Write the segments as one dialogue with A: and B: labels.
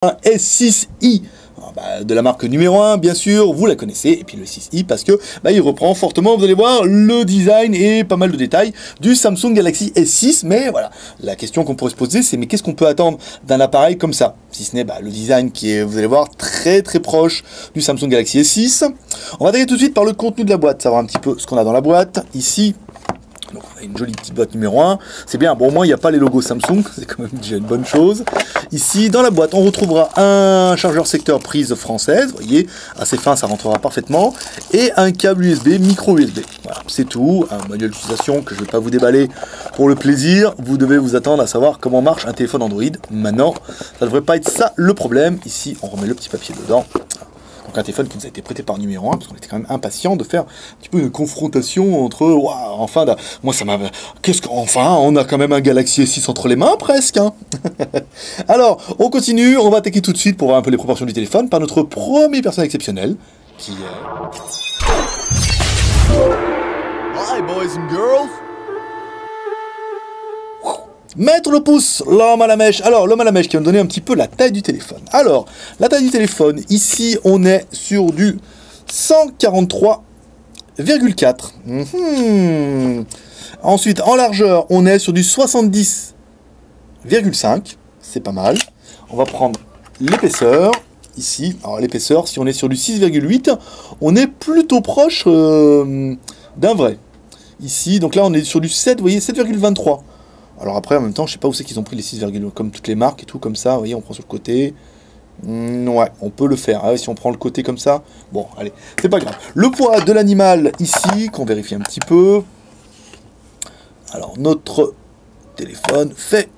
A: un S6i. De la marque numéro 1, bien sûr, vous la connaissez, et puis le 6i parce que il reprend fortement, vous allez voir, le design et pas mal de détails du Samsung Galaxy S6, mais voilà, la question qu'on pourrait se poser, c'est mais qu'est-ce qu'on peut attendre d'un appareil comme ça, si ce n'est le design qui est, vous allez voir, très très proche du Samsung Galaxy S6. On va attaquer tout de suite par le contenu de la boîte, savoir un petit peu ce qu'on a dans la boîte, ici. Donc on a une jolie petite boîte numéro 1, c'est bien, bon au moins il n'y a pas les logos Samsung, c'est quand même déjà une bonne chose. Ici dans la boîte on retrouvera un chargeur secteur prise française, vous voyez, assez fin, ça rentrera parfaitement, et un câble USB, micro USB. Voilà, c'est tout, un manuel d'utilisation que je ne vais pas vous déballer pour le plaisir, vous devez vous attendre à savoir comment marche un téléphone Android. Maintenant, ça ne devrait pas être ça le problème, ici on remet le petit papier dedans. Donc un téléphone qui nous a été prêté par numéro 1, parce qu'on était quand même impatient de faire un petit peu une confrontation entre, enfin, moi ça m'a, enfin, on a quand même un Galaxy S6 entre les mains, presque, hein. Alors, on continue, on va attaquer tout de suite pour voir un peu les proportions du téléphone par notre premier personnage exceptionnel, qui est...
B: Hi boys and girls.
A: Mettre le pouce, l'homme à la mèche. Alors, l'homme à la mèche qui va me donner un petit peu la taille du téléphone. Alors, la taille du téléphone, ici, on est sur du 143,4. Ensuite, en largeur, on est sur du 70,5. C'est pas mal. On va prendre l'épaisseur, ici. Alors, l'épaisseur, si on est sur du 6,8, on est plutôt proche d'un vrai. Ici, donc là, on est sur du 7, vous voyez, 7,23. Alors après, en même temps, je sais pas où c'est qu'ils ont pris les 6, comme toutes les marques et tout, comme ça, vous voyez, on prend sur le côté. Ouais, on peut le faire. Ah ouais, si on prend le côté comme ça, bon, allez, c'est pas grave. Le poids de l'animal, ici, qu'on vérifie un petit peu. Alors, notre téléphone fait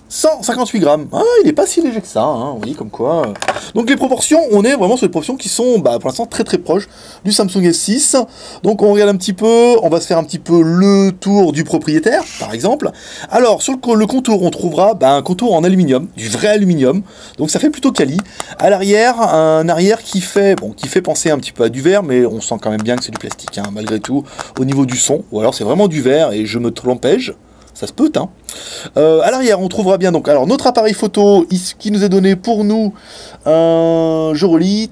A: 158 grammes. Ah, il n'est pas si léger que ça, hein, vous voyez, comme quoi. Donc, les proportions, on est vraiment sur des proportions qui sont, pour l'instant, très très proches du Samsung S6. Donc, on regarde un petit peu, on va se faire un petit peu le tour du propriétaire, par exemple. Alors, sur le contour, on trouvera un contour en aluminium, du vrai aluminium. Donc, ça fait plutôt quali. À l'arrière, un arrière qui fait penser un petit peu à du verre, mais on sent quand même bien que c'est du plastique, hein, malgré tout, au niveau du son. Ou alors, c'est vraiment du verre, et je me trompège. Ça se peut, hein. À l'arrière, on trouvera bien donc alors notre appareil photo qui nous est donné pour nous. Je relis.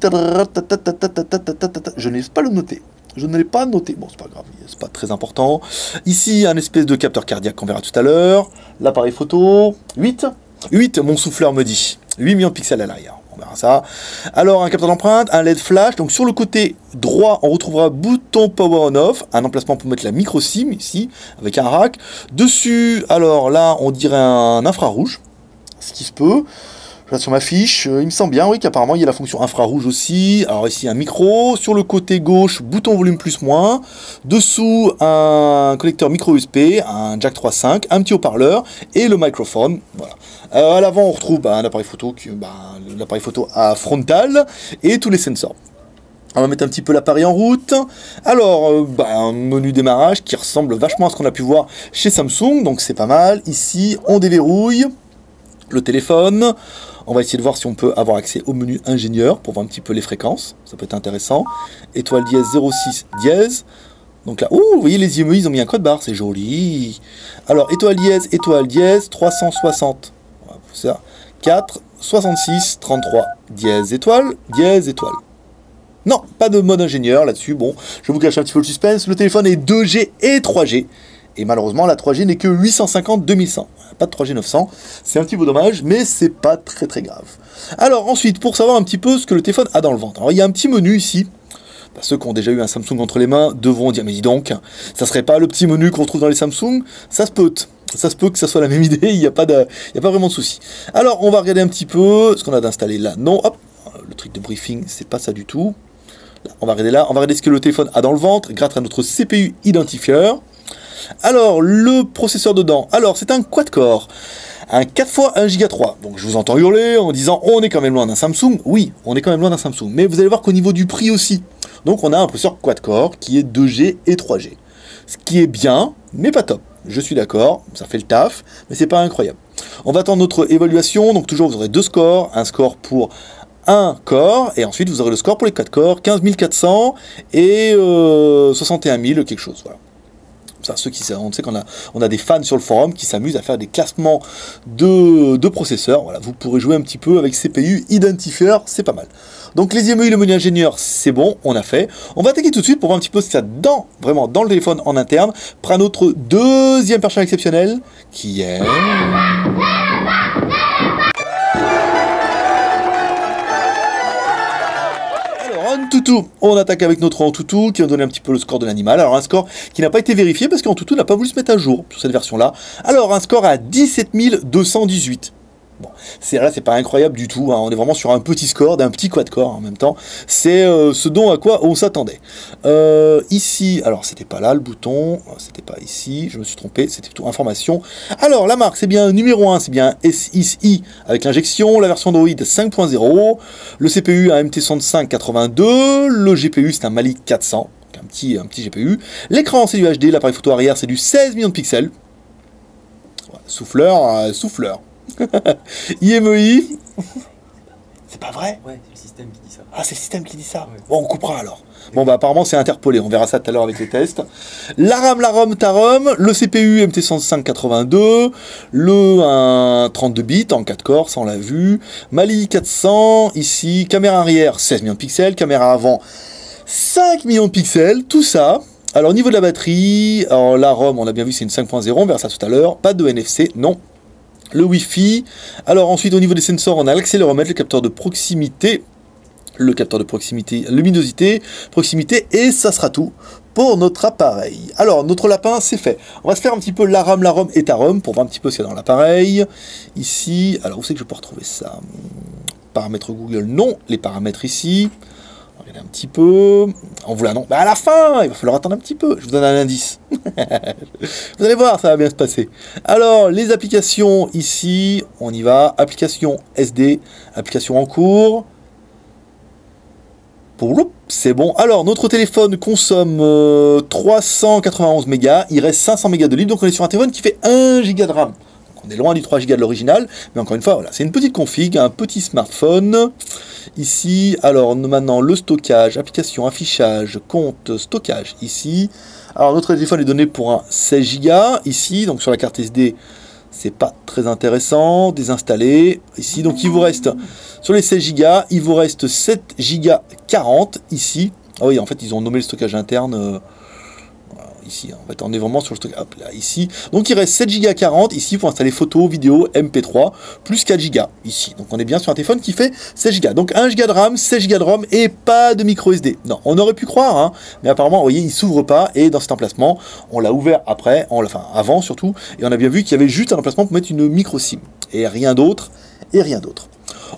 A: Je n'ai pas le noté. Je ne l'ai pas noté. Bon, c'est pas grave, c'est pas très important. Ici, un espèce de capteur cardiaque qu'on verra tout à l'heure. L'appareil photo. 8, mon souffleur me dit. 8 millions de pixels à l'arrière. On verra ça. Alors, un capteur d'empreinte, un LED flash. Donc, sur le côté droit, on retrouvera bouton power on off, un emplacement pour mettre la micro SIM ici, avec un rack. Dessus, alors là, on dirait un infrarouge, ce qui se peut. Je regarde sur ma fiche, il me semble bien, oui, qu'apparemment, il y a la fonction infrarouge aussi. Alors ici, un micro. Sur le côté gauche, bouton volume plus-moins. Dessous, un connecteur micro USB, un jack 3.5, un petit haut-parleur et le microphone. Voilà. À l'avant, on retrouve un appareil photo, l'appareil photo à frontal et tous les sensors. On va mettre un petit peu l'appareil en route. Alors, un menu démarrage qui ressemble vachement à ce qu'on a pu voir chez Samsung, donc c'est pas mal. Ici, on déverrouille le téléphone. On va essayer de voir si on peut avoir accès au menu ingénieur pour voir un petit peu les fréquences. Ça peut être intéressant. Étoile dièse 06 dièse. Donc là, vous voyez les IMEI, ils ont mis un code barre, c'est joli. Alors, étoile dièse 360. Voilà, ça. 4, 66, 33, dièse étoile. Non, pas de mode ingénieur là-dessus. Bon, je vous cache un petit peu le suspense. Le téléphone est 2G et 3G. Et malheureusement, la 3G n'est que 850-2100. Pas de 3G 900. C'est un petit peu dommage, mais c'est pas très très grave. Alors ensuite, pour savoir un petit peu ce que le téléphone a dans le ventre. Alors il y a un petit menu ici. Ceux qui ont déjà eu un Samsung entre les mains devront dire, mais dis donc, ça serait pas le petit menu qu'on trouve dans les Samsung? Ça se peut que ça soit la même idée, il n'y a pas vraiment de souci. Alors, on va regarder un petit peu ce qu'on a d'installé là. Non, hop, le truc de briefing, c'est pas ça du tout. Là, on va regarder ce que le téléphone a dans le ventre grâce à notre CPU identifieur. Alors, le processeur dedans, alors c'est un quad-core. Un 4 x 1 Go 3. Donc je vous entends hurler en disant on est quand même loin d'un Samsung. Oui, on est quand même loin d'un Samsung. Mais vous allez voir qu'au niveau du prix aussi. Donc on a un processeur quad-core qui est 2G et 3G. Ce qui est bien, mais pas top. Je suis d'accord, ça fait le taf, mais c'est pas incroyable. On va attendre notre évaluation. Donc toujours vous aurez deux scores. Un score pour un corps, et ensuite vous aurez le score pour les 4 corps. 15 400 et 61 000 quelque chose. Voilà. Ça, on sait on a des fans sur le forum qui s'amusent à faire des classements de processeurs. Voilà, vous pourrez jouer un petit peu avec CPU identifier, c'est pas mal. Donc les IMEI, le menu ingénieur, c'est bon, on a fait. On va attaquer tout de suite pour voir un petit peu ce qu'il y a vraiment dans le téléphone en interne. Prends notre deuxième perchage exceptionnel, qui est... Antutu, on attaque avec notre Antutu qui va donner un petit peu le score de l'animal. Alors un score qui n'a pas été vérifié parce qu'Antutu n'a pas voulu se mettre à jour sur cette version-là. Alors un score à 17 218. Bon, là c'est pas incroyable du tout, hein. On est vraiment sur un petit score, d'un petit quad-core en même temps. C'est ce dont à quoi on s'attendait. Ici, alors c'était pas là le bouton, c'était pas ici, je me suis trompé, c'était plutôt information. Alors la marque c'est bien numéro 1, c'est bien SII avec l'injection, la version Android 5.0, le CPU un MT6582, le GPU c'est un Mali 400, un petit GPU. L'écran c'est du HD, l'appareil photo arrière c'est du 16 millions de pixels. Ouais, souffleur. IMEI. C'est pas vrai?
B: Ouais, c'est le système qui dit ça.
A: Ah, c'est le système qui dit ça.
B: Ouais.
A: Bon, on coupera alors. Bon, bah apparemment c'est interpolé, on verra ça tout à l'heure avec les tests. La RAM, ta ROM, le CPU MT6582, un 32 bits en 4 corps, ça on l'a vu. Mali 400, ici, caméra arrière 16 millions de pixels, caméra avant 5 millions de pixels, tout ça. Alors au niveau de la batterie, alors la ROM, on a bien vu, c'est une 5.0, on verra ça tout à l'heure. Pas de NFC, non. Le Wi-Fi. Alors ensuite au niveau des sensors, on a l'accéléromètre, le capteur de proximité, luminosité, proximité, et ça sera tout pour notre appareil. Alors notre lapin, c'est fait. On va se faire un petit peu la ROM et ta ROM pour voir un petit peu ce qu'il y a dans l'appareil. Ici, alors où c'est que je peux retrouver ça? Paramètres Google, non. Les paramètres ici. Regardez un petit peu. On vous l'annonce. Bah à la fin, il va falloir attendre un petit peu. Je vous donne un indice. Vous allez voir, ça va bien se passer. Alors, les applications ici, on y va. Application SD, application en cours. C'est bon. Alors, notre téléphone consomme 391 mégas. Il reste 500 mégas de libre. Donc, on est sur un téléphone qui fait 1 giga de RAM. On est loin du 3 Go de l'original, mais encore une fois, voilà, c'est une petite config, un petit smartphone. Ici, alors maintenant, le stockage, application, affichage, compte, stockage, ici. Alors, notre téléphone est donné pour un 16 Go, ici, donc sur la carte SD, c'est pas très intéressant, désinstaller, ici. Donc, il vous reste, sur les 16 Go, il vous reste 7 Go 40, ici. Ah oui, en fait, ils ont nommé le stockage interne... ici, en fait, on est vraiment sur le stock, hop, là, ici. Donc, il reste 7 Go 40, ici, pour installer photos, vidéos, MP3, plus 4 Go, ici. Donc, on est bien sur un téléphone qui fait 16 Go. Donc, 1 Go de RAM, 16 Go de ROM, et pas de micro SD. Non, on aurait pu croire, hein, mais apparemment, vous voyez, il s'ouvre pas, et dans cet emplacement, on l'a ouvert après, enfin, avant, surtout, et on a bien vu qu'il y avait juste un emplacement pour mettre une micro SIM. Et rien d'autre,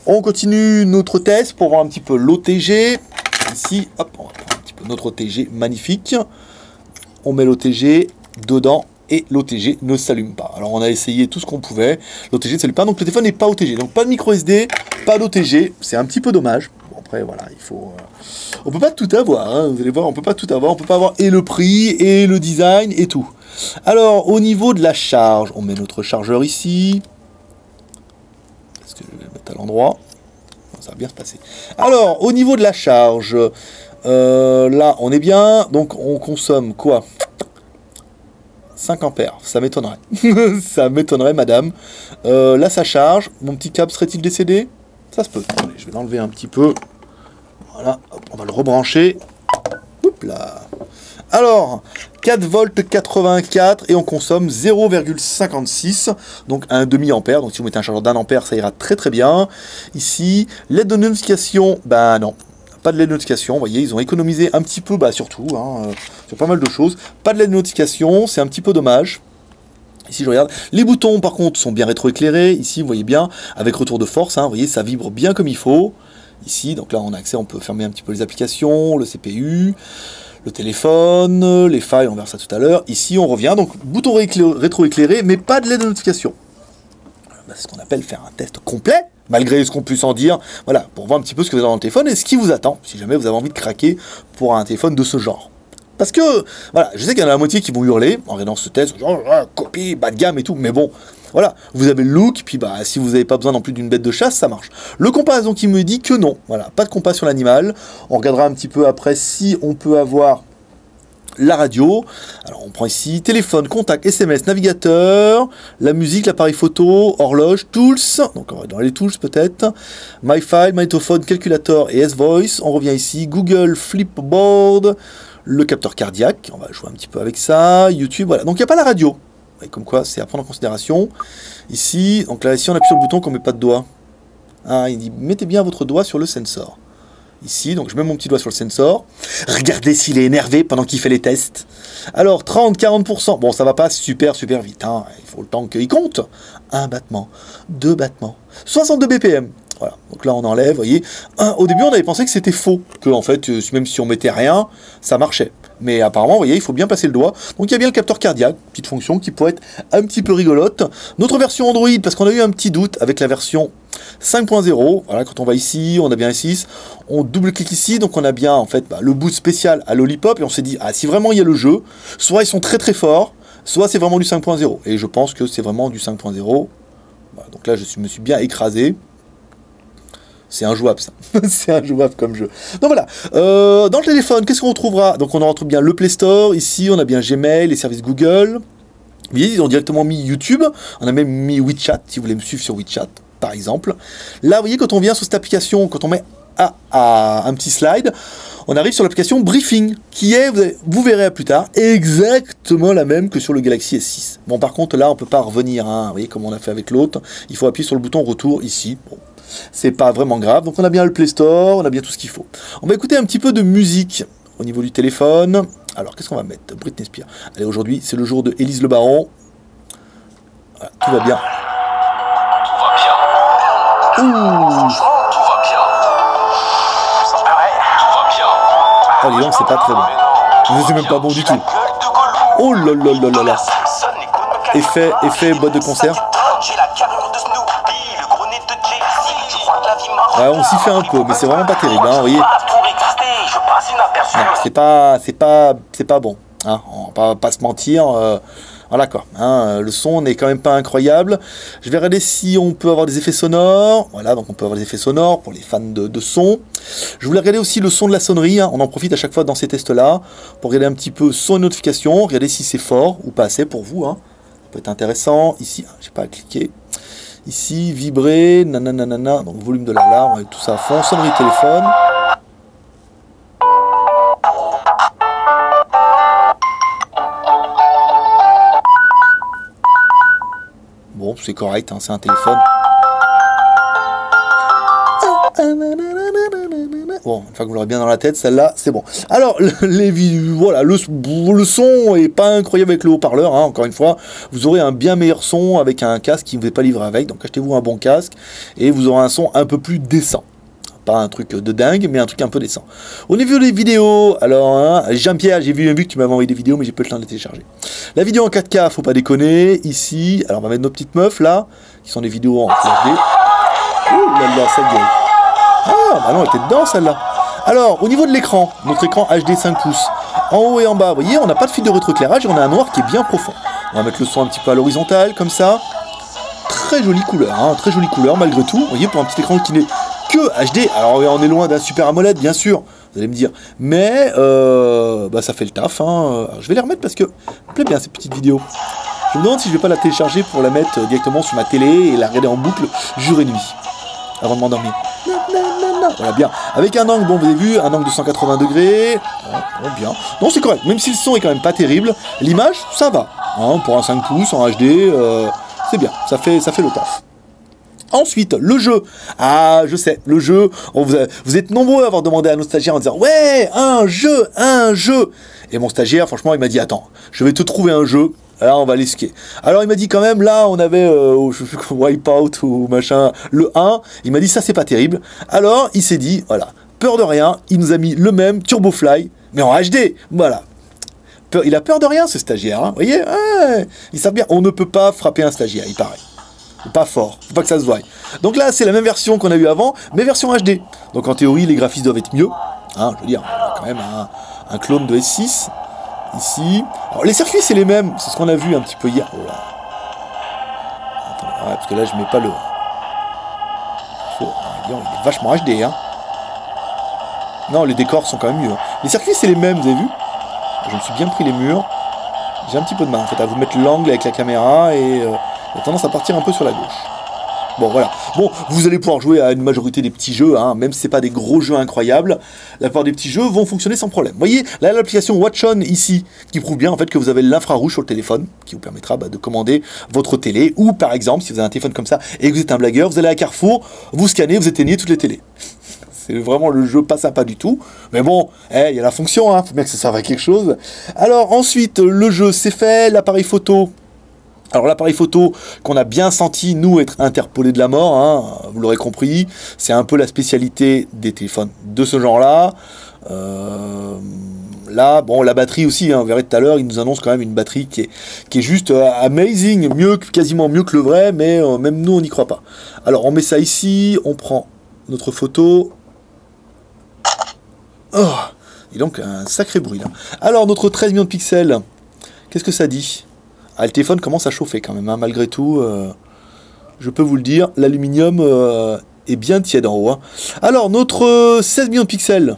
A: On continue notre test pour voir un petit peu l'OTG. Ici, hop, on va prendre un petit peu notre OTG magnifique. On met l'OTG dedans et l'OTG ne s'allume pas. Alors on a essayé tout ce qu'on pouvait, l'OTG ne s'allume pas, donc le téléphone n'est pas OTG. Donc pas de micro SD, pas d'OTG, c'est un petit peu dommage. Bon, après voilà, il faut... On peut pas tout avoir, hein, vous allez voir, on peut pas tout avoir, on peut pas avoir et le prix, et le design, et tout. Alors au niveau de la charge, on met notre chargeur ici. Est-ce que je vais le mettre à l'endroit? Ça va bien se passer. Alors au niveau de la charge... là, on est bien, donc on consomme quoi? 5 ampères, ça m'étonnerait. Ça m'étonnerait, madame. Là, ça charge. Mon petit câble serait-il décédé? Ça se peut. Allez, je vais l'enlever un petit peu. Voilà, hop, on va le rebrancher. Hop là. Alors, 4 volts 84 et on consomme 0,56, donc un demi-ampère. Donc si vous mettez un chargeur d'1 ampère, ça ira très très bien. Ici, l'aide de notification, ben non. Pas de LED de notification, vous voyez, ils ont économisé un petit peu, bah surtout, hein, sur pas mal de choses. Pas de LED de notification, c'est un petit peu dommage. Ici, je regarde. Les boutons, par contre, sont bien rétroéclairés. Ici, vous voyez bien, avec retour de force, hein, vous voyez, ça vibre bien comme il faut. Ici, donc là, on a accès, on peut fermer un petit peu les applications, le CPU, le téléphone, les failles, on verra ça tout à l'heure. Ici, on revient, donc bouton rétroéclairé, mais pas de LED de notification. Bah, c'est ce qu'on appelle faire un test complet. Malgré ce qu'on puisse en dire, voilà, pour voir un petit peu ce que vous avez dans le téléphone et ce qui vous attend, si jamais vous avez envie de craquer pour un téléphone de ce genre. Parce que, voilà, je sais qu'il y en a la moitié qui vont hurler en regardant ce test, genre, copie, bas de gamme et tout, mais bon, voilà, vous avez le look, puis bah, si vous n'avez pas besoin non plus d'une bête de chasse, ça marche. Le comparaison qui me dit que non, voilà, pas de compas sur l'animal, on regardera un petit peu après si on peut avoir la radio, alors on prend ici téléphone, contact, SMS, navigateur, la musique, l'appareil photo, horloge, tools, donc on va dans les tools peut-être, MyFile, magnétophone, calculateur et S-Voice, on revient ici, Google, Flipboard, le capteur cardiaque, on va jouer un petit peu avec ça, YouTube, voilà, donc il n'y a pas la radio, et comme quoi c'est à prendre en considération, ici, donc là ici on appuie sur le bouton qu'on ne met pas de doigt, ah, il dit mettez bien votre doigt sur le sensor. Ici, donc je mets mon petit doigt sur le sensor. Regardez s'il est énervé pendant qu'il fait les tests. Alors, 30-40%. Bon, ça va pas super vite. Hein. Il faut le temps qu'il compte. Un battement, deux battements, 62 BPM. Voilà, donc là on enlève, vous voyez. Au début on avait pensé que c'était faux, que en fait, même si on mettait rien, ça marchait. Mais apparemment, vous voyez, il faut bien passer le doigt. Donc il y a bien le capteur cardiaque, petite fonction qui pourrait être un petit peu rigolote. Notre version Android, parce qu'on a eu un petit doute avec la version 5.0. Voilà, quand on va ici, on a bien S6. On double-clique ici, donc on a bien en fait le boot spécial à Lollipop. Et on s'est dit, ah si vraiment il y a le jeu, soit ils sont très forts, soit c'est vraiment du 5.0. Et je pense que c'est vraiment du 5.0. Voilà, donc là je me suis bien écrasé. C'est injouable ça, c'est injouable comme jeu. Donc voilà, dans le téléphone, qu'est-ce qu'on retrouvera? Donc on en retrouve bien le Play Store, ici on a bien Gmail, les services Google. Vous voyez, ils ont directement mis YouTube, on a même mis WeChat, si vous voulez me suivre sur WeChat, par exemple. Là, vous voyez, quand on vient sur cette application, quand on met un petit slide, on arrive sur l'application Briefing, qui est, vous verrez plus tard, exactement la même que sur le Galaxy S6. Bon, par contre, là, on ne peut pas revenir, hein, vous voyez, comme on a fait avec l'autre. Il faut appuyer sur le bouton retour ici. Bon. C'est pas vraiment grave, donc on a bien le Play Store, on a bien tout ce qu'il faut. On va écouter un petit peu de musique au niveau du téléphone. Alors qu'est-ce qu'on va mettre? Britney Spears. Allez, aujourd'hui c'est le jour de Élise Le Baron. Voilà, tout va bien. Tout va bien. Ouh. Tout va bien. Oh dis donc, c'est pas très bon. C'est même pas bon du tout. Oh là là là là là. Effet boîte de concert. Ouais, on s'y fait un peu, mais c'est vraiment pas terrible, hein, vous voyez. Non, c'est pas bon, hein, on va pas se mentir. Voilà quoi, hein, le son n'est quand même pas incroyable. Je vais regarder si on peut avoir des effets sonores. Voilà, donc on peut avoir des effets sonores pour les fans de son. Je voulais regarder aussi le son de la sonnerie, hein. On en profite à chaque fois dans ces tests-là pour regarder un petit peu son et notification, regarder si c'est fort ou pas assez pour vous, hein. Ça peut être intéressant. Ici, j'ai pas à cliquer. Ici, vibrer, nanana, donc volume de l'alarme, tout ça à fond, sonnerie téléphone. Bon, c'est correct, hein, c'est un téléphone. Bon, une fois que vous l'aurez bien dans la tête, celle-là, c'est bon. Alors, voilà, le son est pas incroyable avec le haut-parleur, hein, encore une fois. Vous aurez un bien meilleur son avec un casque qui ne vous est pas livré avec. Donc, achetez-vous un bon casque et vous aurez un son un peu plus décent. Pas un truc de dingue, mais un truc un peu décent. Au niveau des vidéos, alors, hein, Jean-Pierre, j'ai vu que tu m'avais envoyé des vidéos, mais j'ai pas eu le temps de les télécharger. La vidéo en 4K, faut pas déconner. Ici, alors on va mettre nos petites meufs là, qui sont des vidéos en HD. Ouh là là, ça gueule. Ah, bah non, elle était dedans celle-là. Alors, au niveau de l'écran, notre écran HD 5 pouces, en haut et en bas, vous voyez, on n'a pas de fil de rétroéclairage et on a un noir qui est bien profond. On va mettre le son un petit peu à l'horizontale, comme ça. Très jolie couleur, hein, très jolie couleur malgré tout. Vous voyez, pour un petit écran qui n'est que HD. Alors, on est loin d'un Super AMOLED, bien sûr, vous allez me dire. Mais, bah, ça fait le taf. Hein. Alors, je vais les remettre parce que me plaît bien ces petites vidéos. Je me demande si je vais pas la télécharger pour la mettre directement sur ma télé et la regarder en boucle jour et nuit, avant de m'endormir. Voilà, bien. Avec un angle, bon, vous avez vu, un angle de 180 degrés. Bon, bien. Non, c'est correct. Même si le son est quand même pas terrible, l'image, ça va. Hein, pour un 5 pouces en HD, c'est bien. Ça fait le taf. Ensuite, le jeu. Ah, je sais, le jeu. Vous êtes nombreux à avoir demandé à nos stagiaires en disant « Ouais, un jeu !» Et mon stagiaire, franchement, il m'a dit « Attends, je vais te trouver un jeu. » Là, on va les skier. Alors, il m'a dit quand même, là, on avait, je sais plus, Wipeout ou machin, le 1. Il m'a dit, ça, c'est pas terrible. Alors, il s'est dit, voilà, peur de rien, il nous a mis le même Turbofly, mais en HD. Voilà. Il a peur de rien, ce stagiaire. Hein. Vous voyez, ouais, ils savent bien. On ne peut pas frapper un stagiaire, il paraît. Pas fort, faut pas que ça se voie. Donc là, c'est la même version qu'on a eu avant, mais version HD. Donc en théorie, les graphismes doivent être mieux. Hein, je veux dire, on a quand même un clone de S6. Ici. Alors, les circuits, c'est les mêmes. C'est ce qu'on a vu un petit peu hier. Oh là. Attendez, ouais, parce que là, je mets pas le... Il est vachement HD. Hein. Non, les décors sont quand même mieux. Hein. Les circuits, c'est les mêmes, vous avez vu? Je me suis bien pris les murs. J'ai un petit peu de mal en fait à vous mettre l'angle avec la caméra et j'ai tendance à partir un peu sur la gauche. Bon voilà, bon vous allez pouvoir jouer à une majorité des petits jeux, hein, même si c'est pas des gros jeux incroyables, la plupart des petits jeux vont fonctionner sans problème. Vous voyez, là l'application Watch On ici, qui prouve bien en fait que vous avez l'infrarouge sur le téléphone, qui vous permettra de commander votre télé, ou par exemple, si vous avez un téléphone comme ça et que vous êtes un blagueur, vous allez à Carrefour, vous scannez, vous éteignez toutes les télés. C'est vraiment le jeu pas sympa du tout, mais bon, il y a la fonction, hein, faut bien que ça serve à quelque chose. Alors ensuite, le jeu c'est fait, l'appareil photo. Alors l'appareil photo qu'on a bien senti, nous, être interpolé de la mort, hein, vous l'aurez compris, c'est un peu la spécialité des téléphones de ce genre-là. Là, bon, la batterie aussi, hein, vous verrez tout à l'heure, il nous annonce quand même une batterie qui est juste amazing, quasiment mieux que le vrai, mais même nous, on n'y croit pas. Alors on met ça ici, on prend notre photo. Oh, et donc un sacré bruit là. Alors notre 13 millions de pixels, qu'est-ce que ça dit ? Ah, le téléphone commence à chauffer quand même, hein, malgré tout, je peux vous le dire, l'aluminium est bien tiède en haut. Hein. Alors, notre 16 millions de pixels,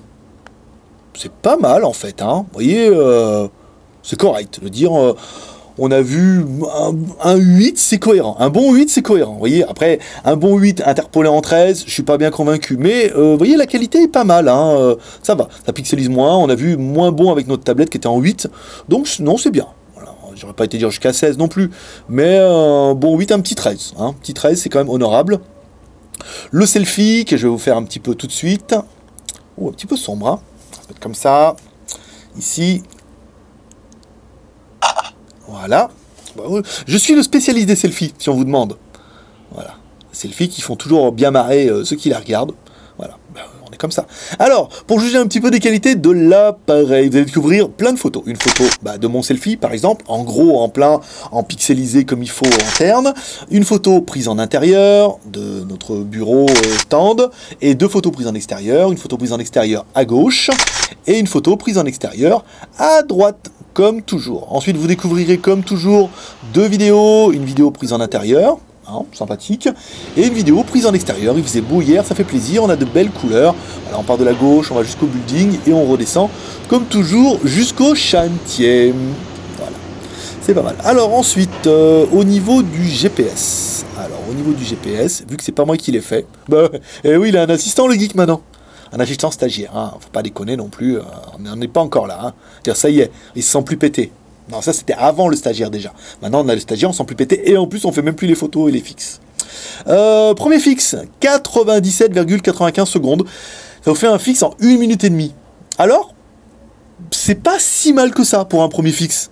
A: c'est pas mal en fait, hein. Vous voyez, c'est correct. Je veux dire, on a vu un 8, c'est cohérent. Un bon 8, c'est cohérent. Vous voyez, après, un bon 8 interpolé en 13, je suis pas bien convaincu. Mais, vous voyez, la qualité est pas mal, hein, ça va. Ça pixelise moins, on a vu moins bon avec notre tablette qui était en 8. Donc, non, c'est bien. J'aurais pas été dire jusqu'à 16 non plus, mais bon 8, un petit 13. Hein. Petit 13, c'est quand même honorable. Le selfie, que je vais vous faire un petit peu tout de suite. Oh, un petit peu sombre. Hein. On va se mettre comme ça. Ici. Voilà. Je suis le spécialiste des selfies, si on vous demande. Voilà. Selfies qui font toujours bien marrer ceux qui la regardent. Voilà. On est comme ça. Alors, pour juger un petit peu des qualités de l'appareil, vous allez découvrir plein de photos. Une photo de mon selfie, par exemple, en gros, en plein, en pixelisé comme il faut en terne. Une photo prise en intérieur de notre bureau stand. Et 2 photos prises en extérieur. Une photo prise en extérieur à gauche. Et une photo prise en extérieur à droite, comme toujours. Ensuite, vous découvrirez comme toujours 2 vidéos. Une vidéo prise en intérieur. Hein, sympathique, et une vidéo prise en extérieur. Il faisait beau hier, ça fait plaisir, on a de belles couleurs. Voilà, on part de la gauche, on va jusqu'au building et on redescend comme toujours jusqu'au chantier. Voilà, c'est pas mal. Alors ensuite, au niveau du GPS. Alors au niveau du GPS, vu que c'est pas moi qui l'ai fait, eh oui, il a un assistant le geek maintenant. Un assistant stagiaire, hein, faut pas déconner non plus, on n'en est pas encore là. Hein. C'est-à-dire, ça y est, il se sent plus pété. Non, ça c'était avant le stagiaire déjà. Maintenant on a le stagiaire, on sent plus péter et en plus on fait même plus les photos et les fixes. Premier fixe, 97,95 secondes. Ça vous fait un fixe en 1 minute et demie. Alors, c'est pas si mal que ça pour un premier fixe.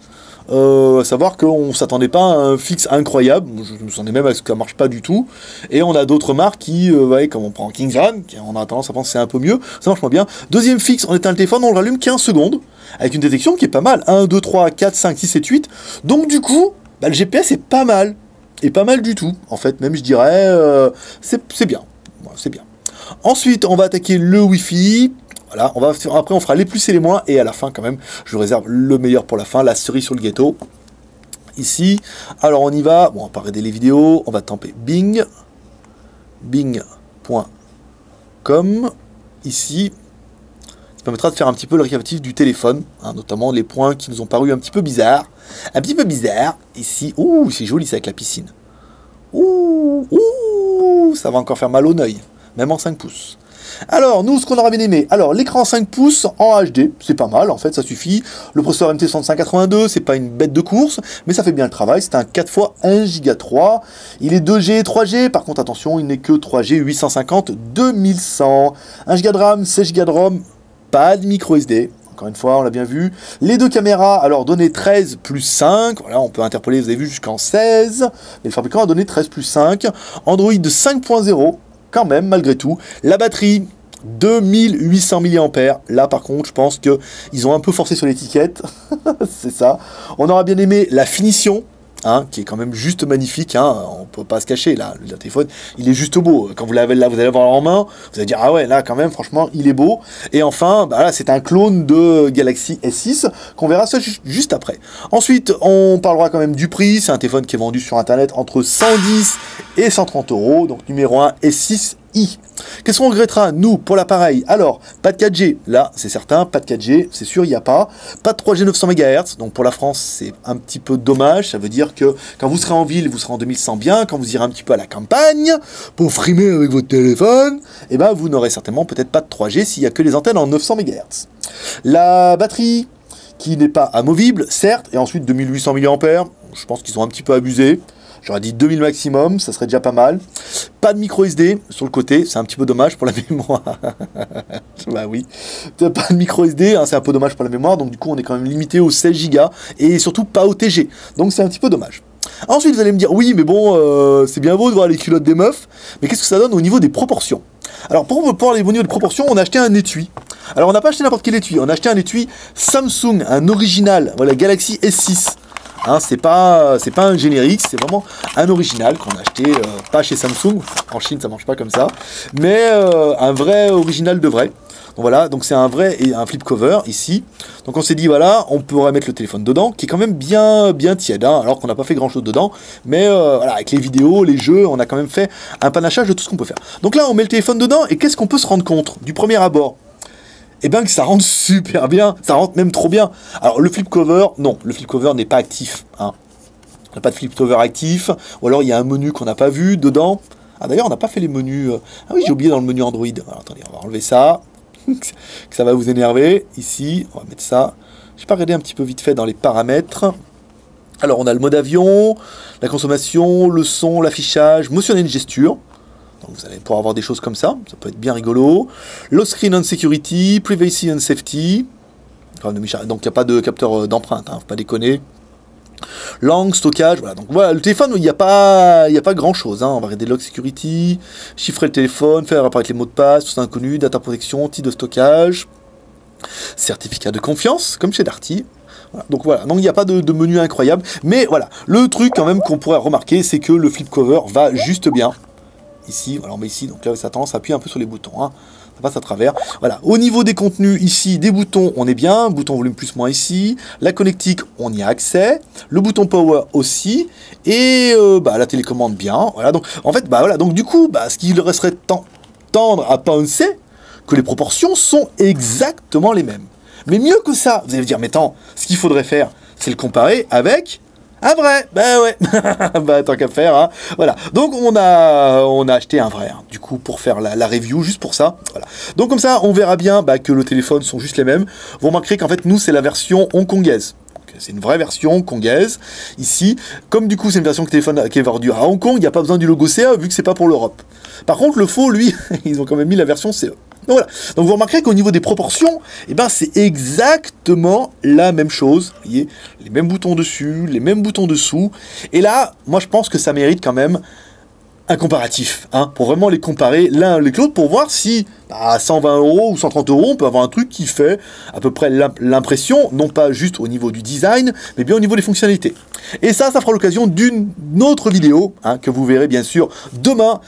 A: À savoir qu'on s'attendait pas à un fixe incroyable, je me sentais même à ce que ça marche pas du tout, et on a d'autres marques qui, comme on prend Kingston, on a tendance à penser que c'est un peu mieux, ça marche moins bien. Deuxième fixe, on éteint le téléphone, on le rallume 15 secondes, avec une détection qui est pas mal, 1, 2, 3, 4, 5, 6, 7, 8, donc du coup, le GPS est pas mal, et pas mal du tout, en fait, même je dirais, c'est bien, voilà, c'est bien. Ensuite, on va attaquer le Wi-Fi. Voilà, après on fera les plus et les moins, et à la fin quand même, je vous réserve le meilleur pour la fin, la cerise sur le gâteau. Ici, alors on y va, bon, on va pas regarder les vidéos, on va taper Bing, bing.com, ici, ça permettra de faire un petit peu le récapitulatif du téléphone, hein, notamment les points qui nous ont paru un petit peu bizarres, ici, ouh, c'est joli ça avec la piscine, ouh, ça va encore faire mal au œil, même en 5 pouces. Alors, nous, ce qu'on aura bien aimé, alors l'écran 5 pouces en HD, c'est pas mal, en fait, ça suffit. Le processeur MT6582, c'est pas une bête de course, mais ça fait bien le travail, c'est un 4x 1 Go 3. Il est 2G, 3G, par contre, attention, il n'est que 3G 850 2100. 1 Go de RAM, 16 Go de ROM, pas de micro SD. Encore une fois, on l'a bien vu. Les 2 caméras, alors données 13 plus 5. Voilà, on peut interpoler, vous avez vu, jusqu'en 16. Mais le fabricant a donné 13 plus 5. Android de 5.0. Quand même, malgré tout. La batterie, 2800 mAh. Là, par contre, je pense qu'ils ont un peu forcé sur l'étiquette. C'est ça. On aura bien aimé la finition, hein, qui est quand même juste magnifique. Hein. On peut pas se cacher, là. Le téléphone, il est juste beau. Quand vous l'avez là, vous allez l'avoir en main. Vous allez dire, ah ouais, là, quand même, franchement, il est beau. Et enfin, là, c'est un clone de Galaxy S6 qu'on verra ça juste après. Ensuite, on parlera quand même du prix. C'est un téléphone qui est vendu sur Internet entre 110 et 130 €. Donc, numéro 1, S6 LTI. Qu'est-ce qu'on regrettera, nous, pour l'appareil? Alors, pas de 4G, là, c'est certain, pas de 4G, c'est sûr, il n'y a pas. Pas de 3G 900 MHz, donc pour la France, c'est un petit peu dommage. Ça veut dire que quand vous serez en ville, vous serez en 2100 bien. Quand vous irez un petit peu à la campagne, pour frimer avec votre téléphone, eh ben, vous n'aurez certainement peut-être pas de 3G s'il n'y a que les antennes en 900 MHz. La batterie, qui n'est pas amovible, certes, et ensuite 2800 mAh, je pense qu'ils ont un petit peu abusé. J'aurais dit 2000 maximum, ça serait déjà pas mal. Pas de micro SD sur le côté, c'est un petit peu dommage pour la mémoire. Bah oui, pas de micro SD, hein, c'est un peu dommage pour la mémoire, donc du coup on est quand même limité aux 16 Go et surtout pas au TG, donc c'est un petit peu dommage. Ensuite vous allez me dire, oui mais bon, c'est bien beau de voir les culottes des meufs, mais qu'est-ce que ça donne au niveau des proportions? Alors pour parler au niveau des proportions, on a acheté un étui. Alors on n'a pas acheté n'importe quel étui, on a acheté un étui Samsung, un original, voilà, Galaxy S6. Hein, c'est pas un générique, c'est vraiment un original qu'on a acheté, pas chez Samsung, en Chine ça marche pas comme ça, mais un vrai original de vrai. Donc voilà, donc c'est un vrai et un flip cover ici. Donc on s'est dit voilà, on pourrait mettre le téléphone dedans, qui est quand même bien tiède, hein, alors qu'on n'a pas fait grand chose dedans, mais voilà, avec les vidéos, les jeux, on a quand même fait un panachage de tout ce qu'on peut faire. Donc là on met le téléphone dedans et qu'est-ce qu'on peut se rendre compte du premier abord? Eh bien que ça rentre super bien, ça rentre même trop bien. Alors le flip cover, non, le flip cover n'est pas actif. Hein. On n'a pas de flip cover actif, ou alors il y a un menu qu'on n'a pas vu dedans. Ah d'ailleurs on n'a pas fait les menus. Ah oui j'ai oublié dans le menu Android. Alors, attendez, on va enlever ça. Que ça va vous énerver. Ici, on va mettre ça. Je vais pas regarder un petit peu vite fait dans les paramètres. Alors on a le mode avion, la consommation, le son, l'affichage, motion and gesture. Donc vous allez pouvoir avoir des choses comme ça peut être bien rigolo. Low screen and security, privacy and safety. Donc il n'y a pas de capteur d'empreinte, hein, faut pas déconner. Langue, stockage, voilà. Donc voilà, le téléphone, il n'y a pas grand chose. Hein. On va regarder log security, chiffrer le téléphone, faire apparaître les mots de passe, tout ça inconnu, data protection, type de stockage, certificat de confiance, comme chez Darty. Voilà. Donc voilà, donc il n'y a pas de menu incroyable. Mais voilà, le truc quand même qu'on pourrait remarquer, c'est que le flip cover va juste bien. Ici, voilà, on met ici, donc là ça a tendance à appuyer un peu sur les boutons, hein. Ça passe à travers. Voilà, au niveau des contenus, ici, des boutons, on est bien, bouton volume plus moins ici, la connectique, on y a accès, le bouton power aussi, et la télécommande bien, voilà, donc en fait, voilà, donc du coup, ce qu'il resterait tendre à penser que les proportions sont exactement les mêmes. Mais mieux que ça, vous allez me dire, mais attends, ce qu'il faudrait faire, c'est le comparer avec un vrai, ouais, tant qu'à faire, hein. Voilà. Donc on a acheté un vrai, hein, du coup, pour faire la review, juste pour ça. Voilà. Donc comme ça, on verra bien que le téléphone sont juste les mêmes. Vous remarquerez qu'en fait, nous, c'est la version hongkongaise. C'est une vraie version hongkongaise. Ici, comme du coup, c'est une version qui est vendue à Hong Kong, il n'y a pas besoin du logo CE, vu que c'est pas pour l'Europe. Par contre, le faux, lui, ils ont quand même mis la version CE. Donc voilà. Donc vous remarquerez qu'au niveau des proportions, c'est exactement la même chose. Vous voyez, les mêmes boutons dessus, les mêmes boutons dessous. Et là, moi je pense que ça mérite quand même un comparatif, hein, pour vraiment les comparer l'un avec l'autre, pour voir si à 120 € ou 130 €, on peut avoir un truc qui fait à peu près l'impression, non pas juste au niveau du design, mais bien au niveau des fonctionnalités. Et ça fera l'occasion d'une autre vidéo, hein, que vous verrez bien sûr demain.